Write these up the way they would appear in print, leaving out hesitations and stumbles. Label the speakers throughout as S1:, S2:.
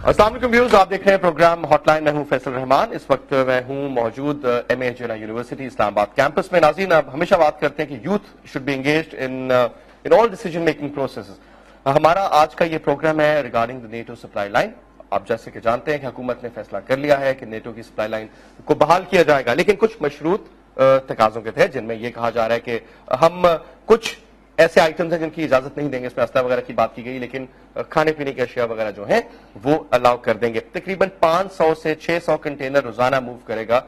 S1: السلام علیکم ویورز، آپ دیکھ رہے ہیں پروگرام ہاٹ لائن. میں ہوں فیصل رحمان. اس وقت میں ہوں موجود ایم اے جنا یونیورسٹی اسلام آباد کیمپس میں. ناظرین، آپ ہمیشہ بات کرتے ہیں کہ youth should be engaged in all decision making processes. ہمارا آج کا یہ پروگرام ہے regarding the NATO supply line. آپ جیسے کہ جانتے ہیں کہ حکومت نے فیصلہ کر لیا ہے کہ نیٹو کی سپلائی لائن کو بحال کیا جائے گا، لیکن کچھ مشروط تقاضوں کے تحت، جن میں یہ کہا جا رہا ہے کہ ہم کچھ ایسے آئٹمز ہیں جن کی اجازت نہیں دیں گے. اس میں اسلحہ وغیرہ کی بات کی گئی، لیکن کھانے پینے کی اشیاء وغیرہ جو ہیں وہ الاؤ کر دیں گے. تقریباً 500 سے 600 کنٹینر روزانہ موو کرے گا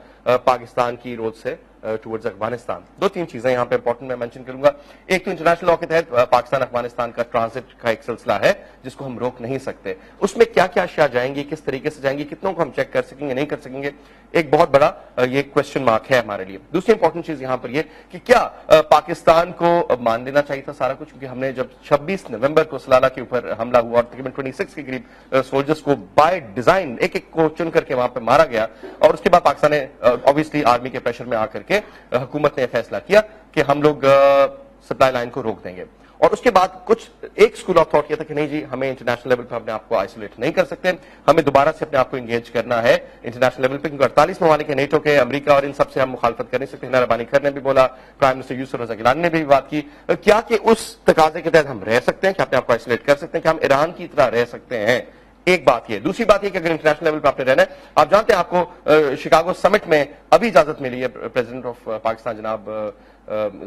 S1: پاکستان کی روڈ سے ٹورڈز افغانستان. دو تین چیزیں یہاں پہ امپورٹنٹ میں مینشن کروں گا. ایک تو انٹرنیشنل لا کے تحت پاکستان افغانستان کا ٹرانزٹ کا ایک سلسلہ ہے جس کو ہم روک نہیں سکتے. اس میں کیا کیا اشیاء جائیں گی، کس طریقے سے جائیں گی، کتنوں کو ہم چیک کر سکیں گے، نہیں کر سکیں گے، ایک بہت بڑا یہ کوشچن مارک ہے ہمارے لیے. دوسری امپورٹنٹ چیز یہاں پر یہ کہ کیا پاکستان کو مان لینا چاہیے تھا سارا کچھ، کیونکہ ہم نے جب 26 نومبر کو سلالہ کے اوپر حملہ ہوا اور تقریباً 26 کے قریب سولجرز کو بائی ڈیزائن ایک ایک کو چن کر کے وہاں پہ مارا گیا، اور اس کے بعد پاکستان نے obviously آرمی کے پریشر میں آ کر کے حکومت نے یہ فیصلہ کیا کہ ہم لوگ سپلائی لائن کو روک دیں گے. اور اس کے بعد کچھ ایک سکول آف تھاٹ کیا تھا کہ نہیں جی، ہمیں انٹرنیشنل لیول پہ اپنے آپ کو آئسولیٹ نہیں کر سکتے، ہمیں دوبارہ سے اپنے آپ کو انگیج کرنا ہے انٹرنیشنل لیول پہ، کیونکہ 48 ممالک ہیں نیٹو کے، امریکہ اور ان سب سے ہم مخالفت کر نہیں سکتے. ہنا ربانی کر نے بھی بولا، پرائم منسٹر یوسف رضا گیلانی نے بھی بات کی. کیا کہ اس تقاضے کے تحت ہم رہ سکتے ہیں کہ اپنے آپ کو آئسولیٹ کر سکتے ہیں، کہ ہم ایران کی طرح رہ سکتے ہیں؟ ایک بات یہ. دوسری بات یہ کہ اگر انٹرنیشنل لیول پہ آپ نے رہنا ہے، آپ جانتے ہیں آپ کو شکاگو سمٹ میں ابھی اجازت ملی ہے پریزیڈنٹ آف پاکستان جناب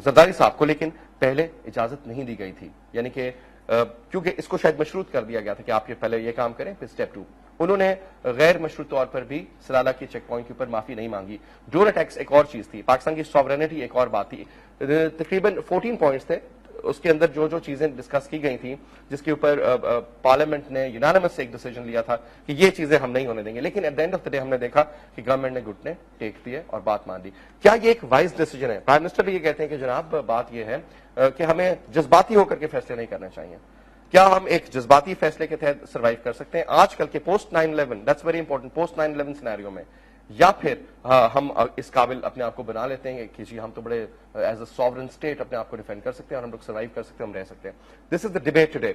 S1: زرداری صاحب کو، لیکن پہلے اجازت نہیں دی گئی تھی. یعنی کہ کیونکہ اس کو شاید مشروط کر دیا گیا تھا کہ آپ یہ پہلے یہ کام کریں پھر سٹیپ 2. انہوں نے غیر مشروط طور پر بھی سلالہ کے چیک پوائنٹ کے اوپر معافی نہیں مانگی. ڈرون اٹیکس ایک اور چیز تھی، پاکستان کی سوورینٹی ایک اور بات تھی. تقریباً 14 پوائنٹس تھے، اس کے اندر جو جو چیزیں ڈسکس کی گئی تھیں جس کے اوپر پارلیمنٹ نے یونانیمس سے ایک ڈیسیجن لیا تھا کہ یہ چیزیں ہم نہیں ہونے دیں گے، لیکن at the end of the day ہم نے دیکھا کہ گورنمنٹ نے گھٹنے ٹیک دیے اور بات مان لی. کیا یہ ایک وائز ڈیسیجن ہے؟ پرائم منسٹر بھی یہ کہتے ہیں کہ جناب بات یہ ہے کہ ہمیں جذباتی ہو کر کے فیصلے نہیں کرنے چاہیے. کیا ہم ایک جذباتی فیصلے کے تحت سروائیو کر سکتے ہیں آج کل کے post 9/11، that's very important, post 9/11 scenario میں؟ یا پھر ہم اس قابل اپنے آپ کو بنا لیتے ہیں کہ جی ہم تو بڑے ایز اے سوورن اسٹیٹ اپنے آپ کو ڈیفینڈ کر سکتے ہیں اور ہم لوگ سروائیو کر سکتے ہیں، ہم رہ سکتے ہیں. This is the debate today.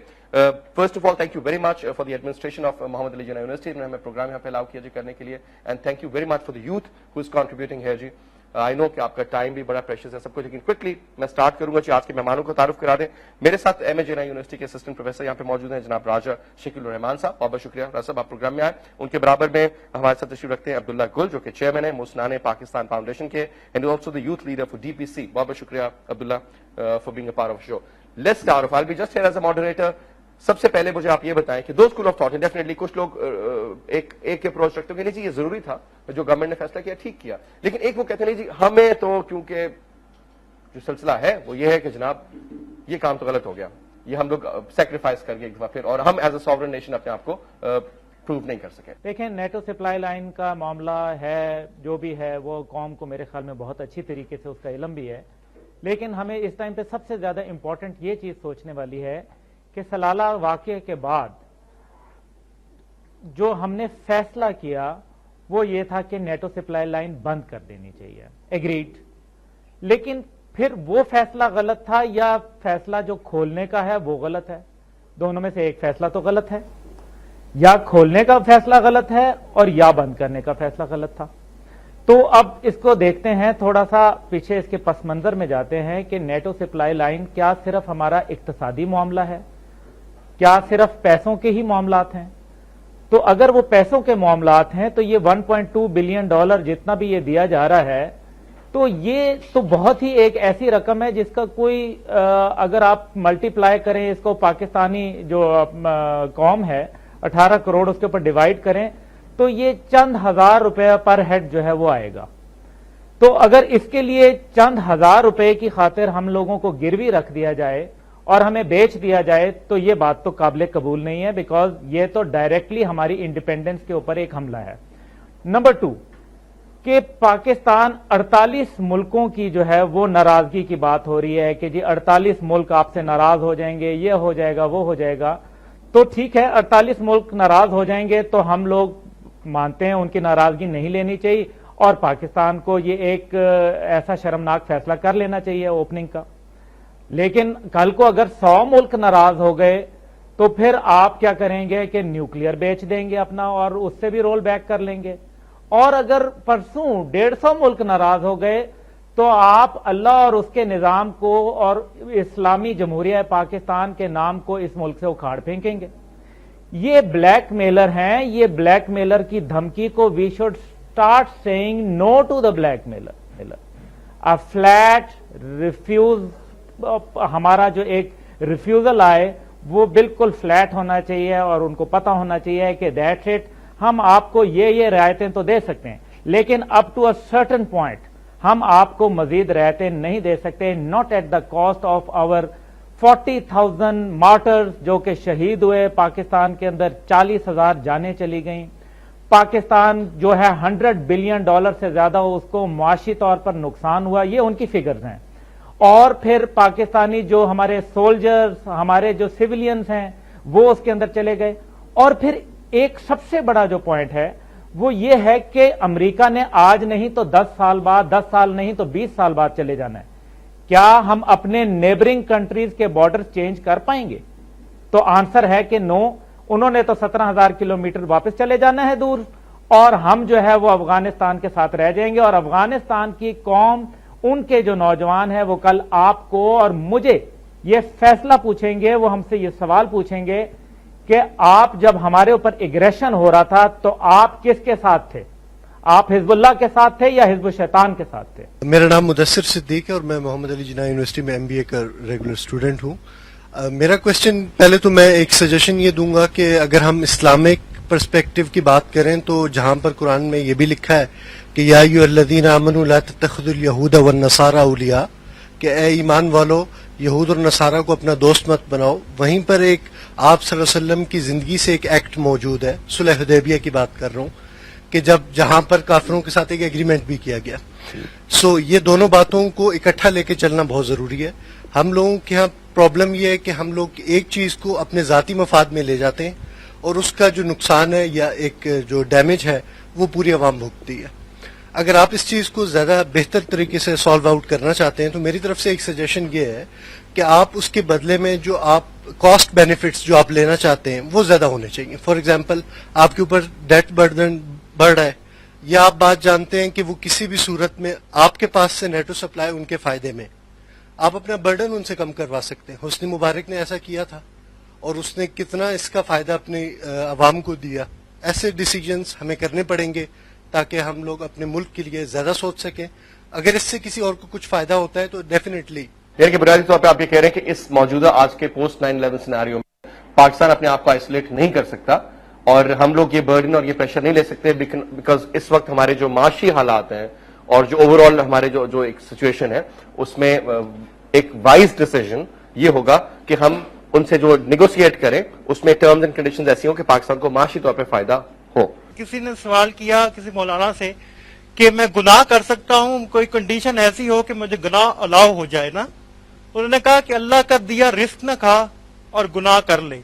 S1: First of all thank you very much for the administration of Muhammad Ali Jinnah university نے ہمیں پروگرام یہاں پہ الاؤ کیا جی کرنے کے لیے، and thank you very much for the youth who is contributing here جی. آئی نو کہ آپ کا ٹائم بھی بڑا پریشیس ہے سب کچھ، لیکن کوئکلی میں سٹارٹ کروں گا جی. آج کے مہمانوں کو تعارف کرا دیں. میرے ساتھ ایم اے جناح یونیورسٹی کے اسسٹنٹ پروفیسر یہاں پہ موجود ہیں جناب راجہ شکیل الرحمان صاحب. بہت بہت شکریہ راجہ صاحب، آپ پروگرام میں آئے. ان کے برابر میں ہمارے ساتھ تشریف رکھتے ہیں عبداللہ گل، جو کہ چیئرمین ہیں مسنان پاکستان فاؤنڈیشن کے، and also the youth leader for DPC. بہت بہت شکریہ Abdullah for being a part of show. Let's start off. I be just here as a moderator. سب سے پہلے مجھے آپ یہ بتائیں کہ دو اسکول آف تھاٹ ہیں. ڈیفینیٹلی کچھ لوگ ایک اپروچ رکھتے ہیں کہ نہیں جی یہ ضروری تھا جو گورنمنٹ نے فیصلہ کیا ٹھیک کیا، لیکن ایک وہ کہتے ہیں نہیں جی ہمیں تو کیونکہ جو سلسلہ ہے وہ یہ ہے کہ جناب یہ کام تو غلط ہو گیا، یہ ہم لوگ سیکریفائس کر گئے ایک دفعہ پھر، اور ہم ایز اے سوورن نیشن اپنے آپ کو پروو نہیں کر سکے.
S2: دیکھیں، نیٹو سپلائی لائن کا معاملہ ہے جو بھی ہے وہ قوم کو میرے خیال میں بہت اچھی طریقے سے اس کا علم بھی ہے، لیکن ہمیں اس ٹائم پہ سب سے زیادہ امپورٹنٹ یہ چیز سوچنے والی ہے کہ سلالہ واقعے کے بعد جو ہم نے فیصلہ کیا وہ یہ تھا کہ نیٹو سپلائی لائن بند کر دینی چاہیے، ایگریڈ. لیکن پھر وہ فیصلہ غلط تھا یا فیصلہ جو کھولنے کا ہے وہ غلط ہے؟ دونوں میں سے ایک فیصلہ تو غلط ہے، یا کھولنے کا فیصلہ غلط ہے اور یا بند کرنے کا فیصلہ غلط تھا. تو اب اس کو دیکھتے ہیں، تھوڑا سا پیچھے اس کے پس منظر میں جاتے ہیں کہ نیٹو سپلائی لائن کیا صرف ہمارا اقتصادی معاملہ ہے؟ کیا صرف پیسوں کے ہی معاملات ہیں؟ تو اگر وہ پیسوں کے معاملات ہیں تو یہ $1.2 بلین جتنا بھی یہ دیا جا رہا ہے تو یہ تو بہت ہی ایک ایسی رقم ہے جس کا کوئی اگر آپ ملٹی پلائی کریں اس کو پاکستانی جو قوم ہے 18 کروڑ اس کے اوپر ڈیوائڈ کریں تو یہ چند ہزار روپے پر ہیڈ جو ہے وہ آئے گا. تو اگر اس کے لیے چند ہزار روپے کی خاطر ہم لوگوں کو گروی رکھ دیا جائے اور ہمیں بیچ دیا جائے تو یہ بات تو قابل قبول نہیں ہے، بیکاز یہ تو ڈائریکٹلی ہماری انڈیپینڈنس کے اوپر ایک حملہ ہے. نمبر 2 کہ پاکستان 48 ملکوں کی جو ہے وہ ناراضگی کی بات ہو رہی ہے کہ جی 48 ملک آپ سے ناراض ہو جائیں گے، یہ ہو جائے گا وہ ہو جائے گا. تو ٹھیک ہے 48 ملک ناراض ہو جائیں گے تو ہم لوگ مانتے ہیں ان کی ناراضگی نہیں لینی چاہیے اور پاکستان کو یہ ایک ایسا شرمناک فیصلہ کر لینا چاہیے اوپننگ کا. لیکن کل کو اگر 100 ملک ناراض ہو گئے تو پھر آپ کیا کریں گے کہ نیوکلیئر بیچ دیں گے اپنا اور اس سے بھی رول بیک کر لیں گے. اور اگر پرسوں 150 ملک ناراض ہو گئے تو آپ اللہ اور اس کے نظام کو اور اسلامی جمہوریہ پاکستان کے نام کو اس ملک سے اکھاڑ پھینکیں گے. یہ بلیک میلر ہیں. یہ بلیک میلر کی دھمکی کو we should start saying no to the blackmailer میلر. فلیٹ ریفیوز, ہمارا جو ایک ریفیوزل آئے وہ بالکل فلیٹ ہونا چاہیے اور ان کو پتا ہونا چاہیے کہ دیٹس اٹ, ہم آپ کو یہ رعایتیں تو دے سکتے ہیں لیکن up to a certain point ہم آپ کو مزید رعایتیں نہیں دے سکتے, not at the cost of our 40,000 martyrs جو کہ شہید ہوئے. پاکستان کے اندر 40,000 جانیں چلی گئیں. پاکستان جو ہے $100 بلین سے زیادہ اس کو معاشی طور پر نقصان ہوا. یہ ان کی فگرز ہیں. اور پھر پاکستانی جو ہمارے سولجرز, ہمارے جو سیولینز ہیں وہ اس کے اندر چلے گئے. اور پھر ایک سب سے بڑا جو پوائنٹ ہے وہ یہ ہے کہ امریکہ نے آج نہیں تو 10 سال بعد, 10 سال نہیں تو 20 سال بعد چلے جانا ہے. کیا ہم اپنے نیبرنگ کنٹریز کے بارڈر چینج کر پائیں گے؟ تو آنسر ہے کہ نو. انہوں نے تو 17,000 کلومیٹر واپس چلے جانا ہے دور, اور ہم جو ہے وہ افغانستان کے ساتھ رہ جائیں گے. اور افغانستان کی قوم, ان کے جو نوجوان ہیں وہ کل آپ کو اور مجھے یہ فیصلہ پوچھیں گے, وہ ہم سے یہ سوال پوچھیں گے کہ آپ جب ہمارے اوپر ایگریشن ہو رہا تھا تو آپ کس کے ساتھ تھے؟ آپ حزب اللہ کے ساتھ تھے یا حزب الشیطان کے ساتھ تھے؟
S3: میرا نام مدثر صدیق ہے اور میں محمد علی جناح یونیورسٹی میں MBA کا ریگولر اسٹوڈنٹ ہوں. میرا کوشچن, پہلے تو میں ایک سجیشن یہ دوں گا کہ اگر ہم اسلامک پرسپیکٹو کی بات کریں تو جہاں پر قرآن میں یہ بھی لکھا ہے کہ یا ایھا الذین آمنوا لا تتخذوا اليہود والنصارى اولیاء, کہ اے ایمان والو یہود اور نصارہ کو اپنا دوست مت بناؤ. وہیں پر ایک آپ صلی اللہ علیہ وسلم کی زندگی سے ایک ایکٹ موجود ہے, صلح حدیبیہ کی بات کر رہا ہوں, کہ جہاں پر کافروں کے ساتھ ایک ایگریمنٹ بھی کیا گیا. سو یہ دونوں باتوں کو اکٹھا لے کے چلنا بہت ضروری ہے. ہم لوگوں کے یہاں پرابلم یہ ہے کہ ہم لوگ ایک چیز کو اپنے ذاتی مفاد میں لے جاتے ہیں اور اس کا جو نقصان ہے یا ایک جو ڈیمیج ہے وہ پوری عوام بھگتتی ہے. اگر آپ اس چیز کو زیادہ بہتر طریقے سے سالو آؤٹ کرنا چاہتے ہیں تو میری طرف سے ایک سجیشن یہ ہے کہ آپ اس کے بدلے میں جو آپ کاسٹ بینیفٹس جو آپ لینا چاہتے ہیں وہ زیادہ ہونے چاہیے. فار ایگزامپل, آپ کے اوپر ڈیٹ برڈن بڑھ رہا ہے, یا آپ بات جانتے ہیں کہ وہ کسی بھی صورت میں آپ کے پاس سے نیٹو سپلائی ان کے فائدے میں, آپ اپنا برڈن ان سے کم کروا سکتے ہیں. حسنی مبارک نے ایسا کیا تھا اور اس نے کتنا اس کا فائدہ اپنی عوام کو دیا. ایسے ڈیسیجنز ہمیں کرنے پڑیں گے تاکہ ہم لوگ اپنے ملک کے لیے زیادہ سوچ سکیں. اگر اس سے کسی اور کو کچھ فائدہ ہوتا ہے تو ڈیفینیٹلی.
S1: یعنی کہ بنیادی طور پہ آپ یہ کہہ رہے ہیں کہ اس موجودہ آج کے پوسٹ 9/11 سیناریو میں پاکستان اپنے آپ کو آئسولیٹ نہیں کر سکتا اور ہم لوگ یہ برڈن اور یہ پریشر نہیں لے سکتے بیکاز اس وقت ہمارے جو معاشی حالات ہیں اور جو اوور آل ہمارے جو ایک سچویشن ہے اس میں ایک وائز ڈیسیجن یہ ہوگا کہ ہم ان سے جو نیگوشیٹ کریں اس میں ٹرمز اینڈ کنڈیشنز ایسی ہوں کہ پاکستان کو معاشی طور پہ فائدہ ہو.
S4: کسی نے سوال کیا کسی مولانا سے کہ میں گناہ کر سکتا ہوں, کوئی کنڈیشن ایسی ہو کہ مجھے گناہ الاؤ ہو جائے نا. انہوں نے کہا کہ اللہ کا دیا رزق نہ کھا اور گناہ کر لے.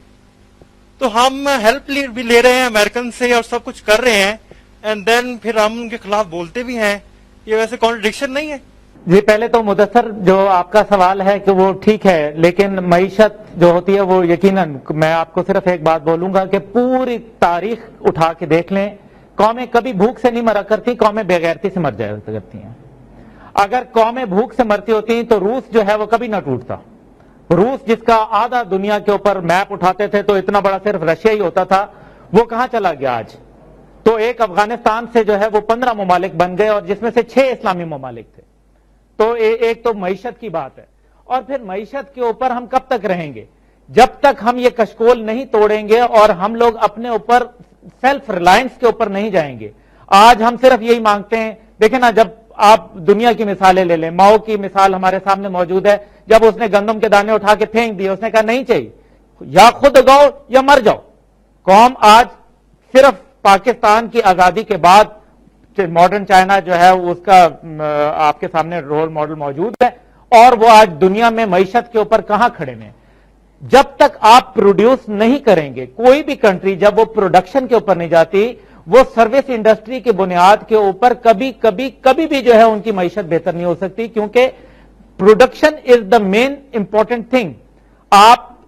S4: تو ہم ہیلپ بھی لے رہے ہیں امریکن سے اور سب کچھ کر رہے ہیں اینڈ دین پھر ہم ان کے خلاف بولتے بھی ہیں. یہ ویسے کانٹرڈکشن نہیں ہے؟
S2: جی پہلے تو مدثر جو آپ کا سوال ہے کہ وہ ٹھیک ہے, لیکن معیشت جو ہوتی ہے وہ یقیناً میں آپ کو صرف ایک بات بولوں گا کہ پوری تاریخ اٹھا کے دیکھ لیں, قومیں کبھی بھوک سے نہیں مرا کرتی, قومیں بغیرتی سے مر جایا کرتی ہیں. اگر قومیں بھوک سے مرتی ہوتی تو روس جو ہے وہ کبھی نہ ٹوٹتا. روس جس کا آدھا دنیا کے اوپر میپ اٹھاتے تھے تو اتنا بڑا صرف رشیا ہی ہوتا تھا, وہ کہاں چلا گیا آج؟ تو ایک افغانستان سے جو ہے وہ 15 ممالک بن گئے اور جس میں سے 6 اسلامی ممالک تھے. تو ایک تو معیشت کی بات ہے. اور پھر معیشت کے اوپر ہم کب تک رہیں گے؟ جب تک ہم یہ کشکول نہیں توڑیں گے اور ہم لوگ اپنے اوپر سیلف ریلائنس کے اوپر نہیں جائیں گے. آج ہم صرف یہی مانگتے ہیں, دیکھیں نا, جب آپ دنیا کی مثالیں لے لیں, ماؤ کی مثال ہمارے سامنے موجود ہے. جب اس نے گندم کے دانے اٹھا کے پھینک دیے, اس نے کہا نہیں چاہیے, یا خود اگاؤ یا مر جاؤ. قوم آج صرف پاکستان کی آزادی کے بعد ماڈرن چائنا جو ہے اس کا آپ کے سامنے رول ماڈل موجود ہے, اور وہ آج دنیا میں معیشت کے اوپر کہاں کھڑے ہیں. جب تک آپ پروڈیوس نہیں کریں گے, کوئی بھی کنٹری جب وہ پروڈکشن کے اوپر نہیں جاتی, وہ سروس انڈسٹری کی بنیاد کے اوپر کبھی بھی جو ہے ان کی معیشت بہتر نہیں ہو سکتی, کیونکہ production is the main important thing. آپ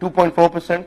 S1: 2.4%,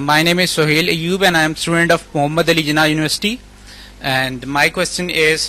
S5: My name is Sohail Ayub and I am student of Mohammad Ali Jinnah University. And my question is,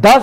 S2: 10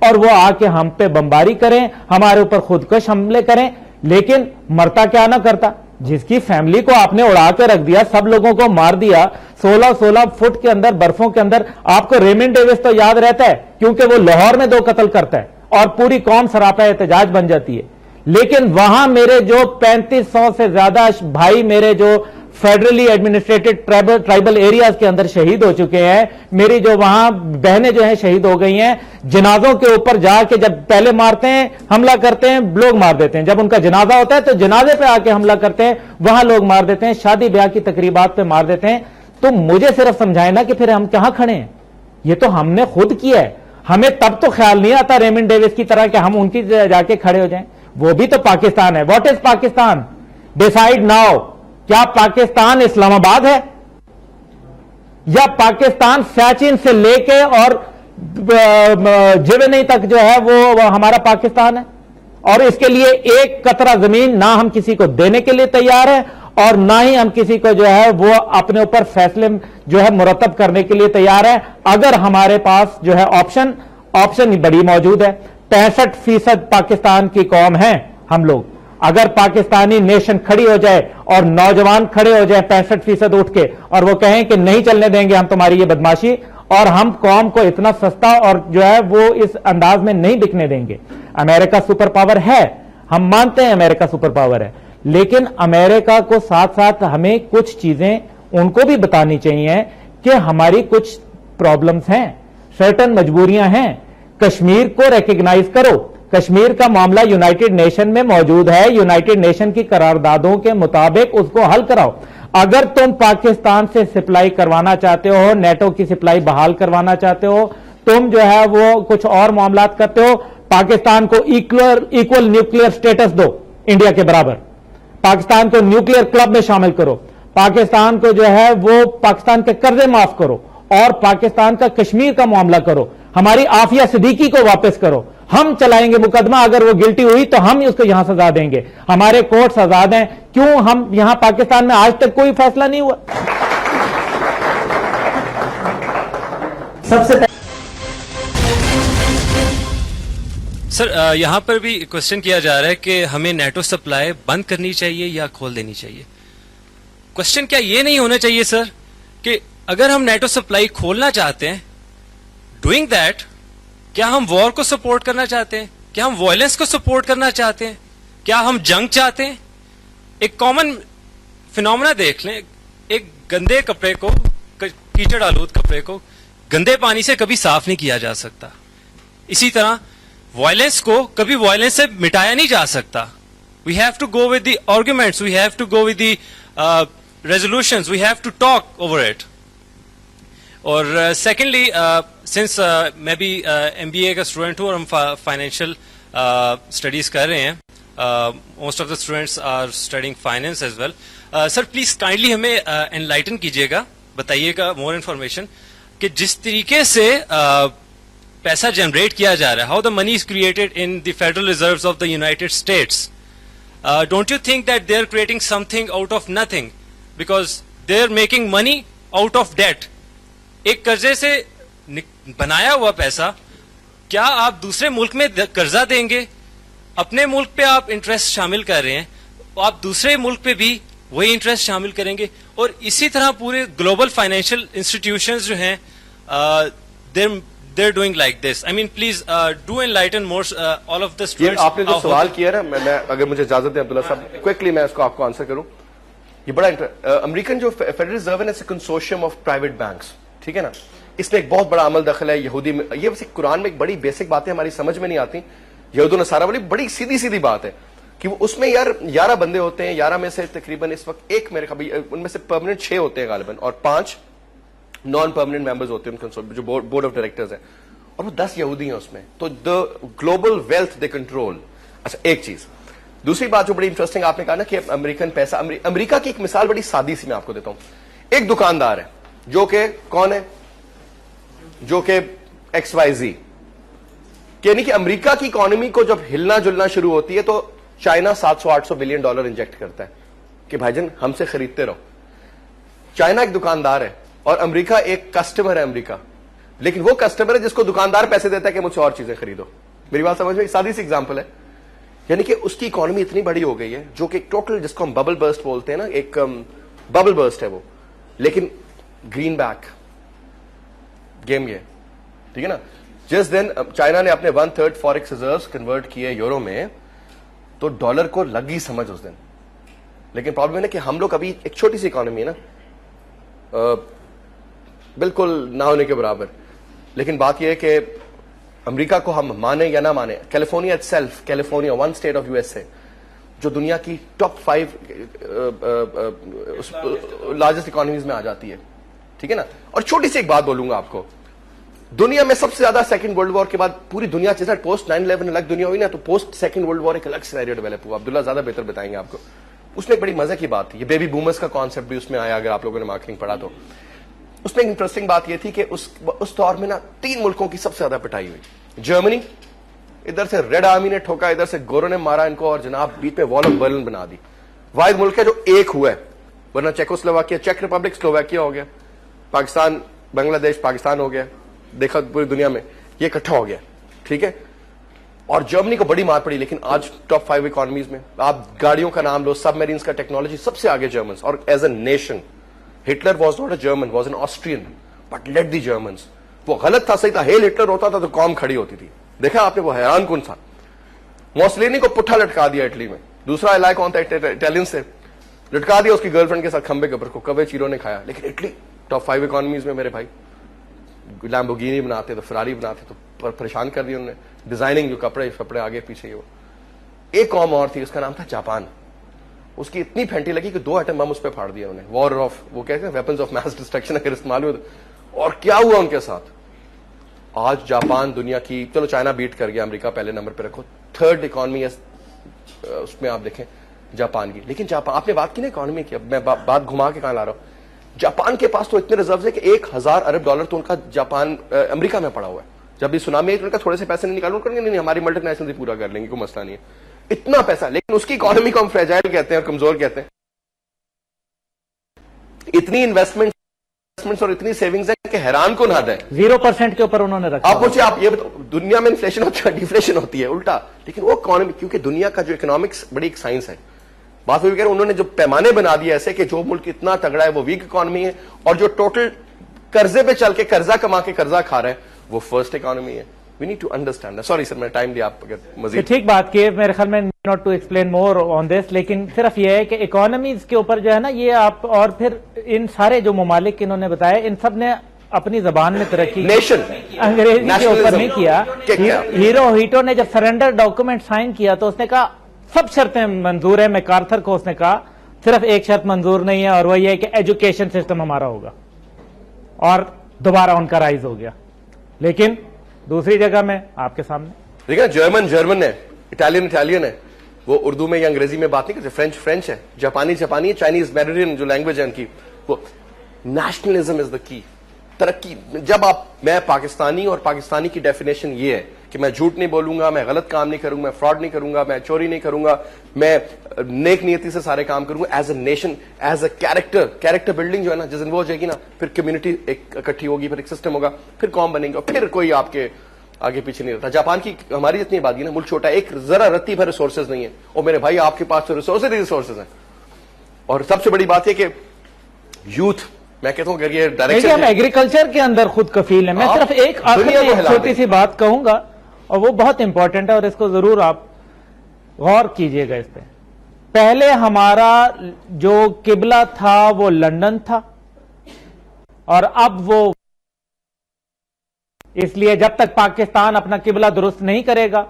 S2: اور وہ آ کے ہم پہ بمباری کریں, ہمارے اوپر خودکش حملے کریں, لیکن مرتا کیا نہ کرتا. جس کی فیملی کو آپ نے اڑا کے رکھ دیا, سب لوگوں کو مار دیا 16 فٹ کے اندر, برفوں کے اندر. آپ کو ریمنڈ ڈیوس تو یاد رہتا ہے کیونکہ وہ لاہور میں 2 قتل کرتا ہے اور پوری قوم سراپا احتجاج بن جاتی ہے. لیکن وہاں میرے جو 3500 سے زیادہ بھائی میرے جو فیڈرلی ایڈمنسٹریٹڈ ٹرائبل ایریاز کے اندر شہید ہو چکے ہیں, میری جو وہاں بہنیں جو ہیں شہید ہو گئی ہیں. جنازوں کے اوپر جا کے جب پہلے مارتے ہیں, حملہ کرتے ہیں, لوگ مار دیتے ہیں. جب ان کا جنازہ ہوتا ہے تو جنازے پہ آ کے حملہ کرتے ہیں, وہاں لوگ مار دیتے ہیں. شادی بیاہ کی تقریبات پہ مار دیتے ہیں. تو مجھے صرف سمجھائیں نا کہ پھر ہم کہاں کھڑے ہیں. یہ تو ہم نے خود کیا ہے. ہمیں تب تو خیال نہیں آتا ریمنڈ ڈیوس کی طرح کہ ہم ان کی جا کے کھڑے ہو جائیں. وہ بھی تو پاکستان ہے. What is Pakistan? Decide now. کیا پاکستان اسلام آباد ہے یا پاکستان سیاچن سے لے کے اور جیونئی تک جو ہے وہ ہمارا پاکستان ہے؟ اور اس کے لیے ایک قطرہ زمین نہ ہم کسی کو دینے کے لیے تیار ہیں اور نہ ہی ہم کسی کو جو ہے وہ اپنے اوپر فیصلے جو ہے مرتب کرنے کے لیے تیار ہیں. اگر ہمارے پاس جو ہے آپشن بڑی موجود ہے. 65% پاکستان کی قوم ہے ہم لوگ. اگر پاکستانی نیشن کھڑی ہو جائے اور نوجوان کھڑے ہو جائیں 65% اٹھ کے اور وہ کہیں کہ نہیں چلنے دیں گے ہم تمہاری یہ بدماشی, اور ہم قوم کو اتنا سستا اور جو ہے وہ اس انداز میں نہیں بکنے دیں گے. امریکہ سپر پاور ہے, ہم مانتے ہیں امریکہ سپر پاور ہے, لیکن امریکہ کو ساتھ ساتھ ہمیں کچھ چیزیں ان کو بھی بتانی چاہیے کہ ہماری کچھ پرابلمز ہیں, سرٹن مجبوریاں ہیں. کشمیر کو ریکگنائز کرو. کشمیر کا معاملہ یونائٹڈ نیشن میں موجود ہے. یونائٹڈ نیشن کی قراردادوں کے مطابق اس کو حل کراؤ. اگر تم پاکستان سے سپلائی کروانا چاہتے ہو, نیٹو کی سپلائی بحال کروانا چاہتے ہو, تم جو ہے وہ کچھ اور معاملات کرتے ہو, پاکستان کو ایکول نیوکلیئر سٹیٹس دو انڈیا کے برابر. پاکستان کو نیوکلیئر کلب میں شامل کرو. پاکستان کو جو ہے وہ پاکستان کے قرضے معاف کرو اور پاکستان کا کشمیر کا معاملہ کرو. ہماری عافیہ صدیقی کو واپس کرو. ہم چلائیں گے مقدمہ, اگر وہ گلٹی ہوئی تو ہم اس کو یہاں سزا دیں گے. ہمارے کورٹس آزاد ہیں. کیوں ہم یہاں پاکستان میں آج تک کوئی فیصلہ نہیں ہوا؟ سب سے
S6: سر یہاں پر بھی کوشچن کیا جا رہا ہے کہ ہمیں نیٹو سپلائی بند کرنی چاہیے یا کھول دینی چاہیے. کوشچن کیا یہ نہیں ہونا چاہیے سر کہ اگر ہم نیٹو سپلائی کھولنا چاہتے ہیں, ڈوئنگ دیٹ کیا ہم وار کو سپورٹ کرنا چاہتے ہیں؟ کیا ہم وائلنس کو سپورٹ کرنا چاہتے ہیں؟ کیا ہم جنگ چاہتے ہیں؟ ایک کامن فینومنا دیکھ لیں, ایک گندے کپڑے کو, کیچڑ آلود کپڑے کو گندے پانی سے کبھی صاف نہیں کیا جا سکتا. اسی طرح وائلنس کو کبھی وائلنس سے مٹایا نہیں جا سکتا. We have to go with the arguments, we have to go with the resolutions, we have to talk over it. اور سیکنڈلی سنس میں بھی ایم بی اے کا اسٹوڈنٹ ہوں اور ہم فائنینشیل اسٹڈیز کر رہے ہیں, most of the students are studying finance as well. Sir please kindly ہمیں انلائٹن کیجیے گا, بتائیے گا مور انفارمیشن کہ جس طریقے سے پیسہ جنریٹ کیا جا رہا ہے, how the money is created in the Federal Reserves of the United States. Don't you think that they are creating something out of nothing because they are making money out of debt. ایک قرضے سے بنایا ہوا پیسہ کیا آپ دوسرے ملک میں قرضہ دیں گے؟ اپنے ملک پہ آپ انٹرسٹ شامل کر رہے ہیں, آپ دوسرے ملک پہ بھی وہی انٹرسٹ شامل کریں گے. اور اسی طرح پورے گلوبل فائنینشیل انسٹیٹیوشنز جو ہیں they're doing like this. I mean, please do enlighten more all of the students.
S1: یہ آپ نے جو سوال کیا نا, میں اگر مجھے اجازت دیں عبداللہ صاحب, کوئکلی میں اس کو آپ کو آنسر کروں. یہ بڑا امریکن جو فیڈرل ریزرو ہے, کنسورشیم آف پرائیویٹ بینکس, ٹھیک ہے نا, اس میں ایک بہت بڑا عمل دخل ہے یہودی میں. یہ ویسے قرآن میں ایک بڑی بیسک باتیں ہماری سمجھ میں نہیں آتی, یہود و نصارہ والی بڑی سیدھی بات ہے کہ اس میں یار 11 بندے ہوتے ہیں, 11 میں سے تقریباً اس وقت ایک میرے خیال ان میں سے پرماننٹ 6 ہوتے ہیں غالباً, اور 5 نان پرماننٹ ممبرز ہوتے ہیں جو بورڈ آف ڈائریکٹرز ہیں, اور وہ 10 یہودی ہیں اس میں. تو the global wealth they control. اچھا ایک چیز. دوسری بات جو بڑی انٹرسٹنگ آپ نے کہا نا کہ امریکن پیسہ, امریکہ کی ایک مثال بڑی سادی سی میں آپ کو دیتا ہوں. ایک دکاندار ہے جو کہ کون ہے, جو کہ XYZ, یعنی کہ امریکہ کی اکانومی کو جب ہلنا جلنا شروع ہوتی ہے تو چائنا $700-800 بلین انجیکٹ کرتا ہے کہ بھائی جان ہم سے خریدتے رہو. چائنا ایک دکاندار ہے اور امریکہ ایک کسٹمر ہے امریکہ. لیکن وہ کسٹمر ہے جس کو دکاندار پیسے دیتا ہے کہ مجھ سے اور چیزیں خریدو. میری بات سمجھ میں, ایک سادی سی ایگزامپل ہے. یعنی کہ اس کی اکانومی اتنی بڑی ہو گئی ہے, جو کہ ٹوٹل جس کو ہم ببل برسٹ بولتے ہیں نا, ایک ببل برسٹ ہے وہ, لیکن گرین بیک گیم یہ, ٹھیک ہے نا. جس دن چائنا نے اپنے 1/3 فوریکس ریزروز کنورٹ کیے یورو میں, تو ڈالر کو لگی سمجھ اس دن. لیکن پرابلم ہے کہ ہم لوگ ابھی ایک چھوٹی سی اکانومی ہے نا, بالکل نہ ہونے کے برابر. لیکن بات یہ ہے کہ امریکہ کو ہم مانے یا نہ مانے, California it self, California 1 state of USA, جو دنیا کی ٹاپ 5 لارجسٹ اکانومیز میں آ جاتی ہے, ٹھیک ہے نا. اور چھوٹی سی ایک بات بولوں گا آپ کو, دنیا میں سب سے زیادہ سیکنڈ ورلڈ وار کے بعد پوری دنیا جیسا پوسٹ 9/11 الگ دنیا ہوئی نا, تو پوسٹ سیکنڈ ورلڈ وار ایک الگ سینیریو ڈیولپ ہوا. عبداللہ زیادہ بہتر بتائیں گے آپ کو. اس میں ایک بڑی مزے کی بات تھی, یہ بیبی بومرز کا کانسیپٹ بھی اس میں آیا, اگر آپ لوگوں نے مارکیٹنگ پڑھا تو. اس میں ایک انٹرسٹنگ بات یہ تھی کہ اس دور میں نا 3 ملکوں کی سب سے زیادہ پٹائی ہوئی. جرمنی, ادھر سے ریڈ آرمی نے ٹھوکا, ادھر سے گورو نے مارا ان کو, اور جناب بیچ میں وال آف برلن بنا دی. واحد ملک ہے جو ایک ہوا ہے, ورنہ چیکوسلوواکیا, چیک ریپبلک سلوواکیا ہو گیا, پاکستان بنگلہ دیش پاکستان ہو گیا, دیکھا پوری دنیا میں یہ اکٹھا ہو گیا, ٹھیک ہے. اور جرمنی کو بڑی مار پڑی, لیکن آج ٹاپ 5 اکانومیز میں آپ گاڑیوں کا نام لو, سب میرینز کا ٹیکنالوجی سب سے آگے جرمنز. اور as a nation Hitler was not a German, was an Austrian, but let the Germans. وہ غلط تھا, صحیح تھا. ہیل ہٹلر ہوتا تھا تو قوم کھڑی ہوتی تھی, دیکھا آپ نے, وہ حیران کن تھا. موسولینی کو پٹھا لٹکا دیا اٹلی میں, دوسرا علاقہ کون تھا, اٹیلین سے لٹکا دیا اس کی گرل فرینڈ کے ساتھ کھمبے کے اوپر کو, کوے چیرو نے کھایا. لیکن اٹلی ٹاپ 5 اکانومیز میں میرے بھائی, لیمبورگینی بناتے تو فراری بناتے, تو پریشان کر دیا انہوں نے. ڈیزائننگ جو کپڑے آگے پیچھے, وہ ایک قوم اور تھی, اس کا نام تھا جاپان. اس کی اتنی پھینٹی لگی کہ 2 ایٹم بم اس پہ پھاڑ دیا انہوں نے. وار آف, وہ کہتے ہیں ویپنز آف میس ڈسٹرکشن اگر استعمال ہوئے. اور کیا ہوا ان کے ساتھ, آج جاپان دنیا کی, چلو چائنا بیٹ کر گیا, امریکہ پہلے نمبر پہ رکھو, 3rd اکانومی اس میں آپ دیکھیں جاپان کی. لیکن جاپان, آپ نے بات کی نا اکانومی کی, اب میں بات گھما کے کہاں لا رہا ہوں. جاپان کے پاس تو اتنے ریزروز ہے کہ $1,000 ارب تو ان کا جاپان امریکہ میں پڑا ہوا ہے. جب بھی سونامی آئی تو ان کا تھوڑے سے پیسے نہیں نکالوں, نہیں ہماری ملٹی نیشنل پورا کر لیں گے, کوئی مسئلہ نہیں ہے. اتنا پیسہ, لیکن اس کی اکانومی کو ہم فریجائل کہتے ہیں اور کمزور کہتے ہیں. اتنی انویسٹمنٹ اور اتنی سیونگز ہے کہ حیران کن حد ہے.
S2: 0% کے اوپر انہوں نے رکھا.
S1: آپ پوچھیں, آپ یہ دنیا میں انفلیشن ہوتی ہے, ڈیفلیشن ہوتی ہے, الٹا. لیکن وہ اکانومی, کیونکہ دنیا کا جو اکنامکس بڑی ایک سائنس ہے. بات ہوئی کہ انہوں نے جو پیمانے بنا دیے ایسے کہ جو ملک اتنا تگڑا ہے وہ ویک اکانومی ہے, اور جو ٹوٹل قرضے پہ چل کے قرضہ کما کے قرضہ کھا رہا ہے وہ فرسٹ اکانومی ہے. We need to understand. Sorry sir, میں ٹائم دیا آپ اگر مزید.
S2: ٹھیک بات کی, میرے خیال میں ناٹ ٹو ایکسپلین مور آن دس, لیکن صرف یہ ہے کہ اکانومیز کے اوپر جو ہے نا, یہ آپ, اور پھر ان سارے جو ممالک انہوں نے بتایا, ان سب نے اپنی زبان میں ترقی,
S1: نیشن
S2: انگریزی کے اوپر نہیں کیا. ہیرو ہیٹو نے جب سرنڈر ڈاکومنٹ سائن کیا تو اس نے کہا سب شرطیں منظور ہیں. میکارتھر کو اس نے کہا صرف ایک شرط منظور نہیں ہے, اور وہ یہ کہ ایجوکیشن سسٹم ہمارا ہوگا, اور دوبارہ ان کا رائز ہو گیا. لیکن دوسری جگہ میں آپ کے سامنے
S1: دیکھیں, جرمن ہے, اٹالین ہے, وہ اردو میں یا انگریزی میں بات نہیں کرتے, فرینچ ہے, جاپانی ہے, چائنیز میڈرین جو لینگویج ہے ان کی, وہ نیشنلزم از دا کی. ترقی, جب میں پاکستانی, اور پاکستانی کی ڈیفینیشن یہ ہے کہ میں جھوٹ نہیں بولوں گا, میں غلط کام نہیں کروں گا, میں فراڈ نہیں کروں گا, میں چوری نہیں کروں گا, میں نیک نیتی سے سارے کام کروں گا. As a nation, as a character building جو ہے نا, جس دن وہ ہو جائے گی نا, پھر کمیونٹی ایک اکٹھی ہوگی, پھر ایک سسٹم ہوگا, پھر قوم بنے گی, اور پھر کوئی آپ کے آگے پیچھے نہیں رہتا. جاپان کی ہماری اتنی آبادی نا, ملک چھوٹا ہے, ایک ذرا رتی بھر ریسورسز نہیں ہے. اور میرے بھائی آپ کے پاس تو ریسورسز ہیں. اور سب سے بڑی بات یہ کہ یوتھ, میں کہتا ہوں اگر یہ ڈائریکشن,
S2: ہم ایگریکلچر کے اندر خود کفیل ہیں. میں صرف ایک چھوٹی سی بات کہوں گا, اور وہ بہت امپورٹنٹ ہے, اور اس کو ضرور آپ غور کیجئے گا اس پہ. پہلے ہمارا جو قبلہ تھا وہ لندن تھا, اور اب وہ, اس لیے جب تک پاکستان اپنا قبلہ درست نہیں کرے گا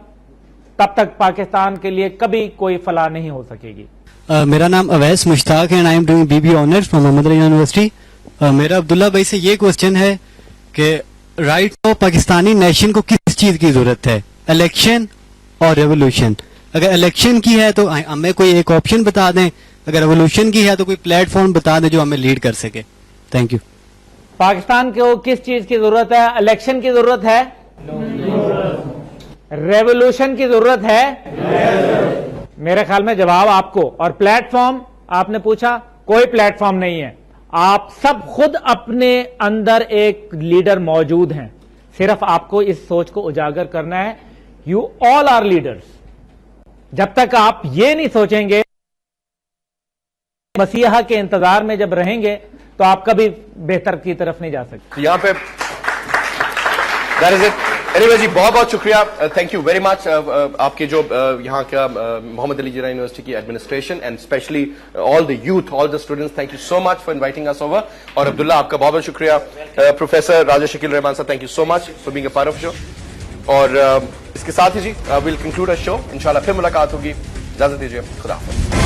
S2: تب تک پاکستان کے لیے کبھی کوئی فلاح نہیں ہو سکے گی.
S7: میرا نام اویس مشتاق ہے, and I am doing BBA honours from Muhammad Ali university. میرا عبداللہ بھائی سے یہ کوشچن ہے کہ رائٹ تو پاکستانی نیشن کو کس چیز کی ضرورت ہے, الیکشن اور ریولوشن؟ اگر الیکشن کی ہے تو ہمیں کوئی ایک آپشن بتا دیں, اگر ریولوشن کی ہے تو کوئی پلیٹ فارم بتا دیں جو ہمیں لیڈ کر سکے. Thank you.
S2: پاکستان کو کس چیز کی ضرورت ہے؟ الیکشن کی ضرورت ہے, ریولوشن کی ضرورت ہے. میرے خیال میں جواب آپ کو, اور پلیٹ فارم آپ نے پوچھا, کوئی پلیٹ فارم نہیں ہے. آپ سب خود اپنے اندر ایک لیڈر موجود ہیں, صرف آپ کو اس سوچ کو اجاگر کرنا ہے. You all are leaders. جب تک آپ یہ نہیں سوچیں گے مسیحا کے انتظار میں جب رہیں گے تو آپ کبھی بہتر کی طرف نہیں جا سکتے.
S1: یہاں پہ دیٹ از اٹ. اینیوے جی بہت بہت شکریہ, تھینک یو ویری مچ. آپ کے جو یہاں کا محمد علی جناح یونیورسٹی کی administration and specially all the youth, all the students, thank you so much for inviting us over. اور عبداللہ آپ کا بہت بہت شکریہ. Professor Raja Shakeel Rahman Sahab, thank you so much for being a part of show. اور اس کے ساتھ ہی جی ویل کنکلوڈ ا شو. انشاءاللہ پھر ملاقات ہوگی. اجازت دیجیے, خدا حافظ.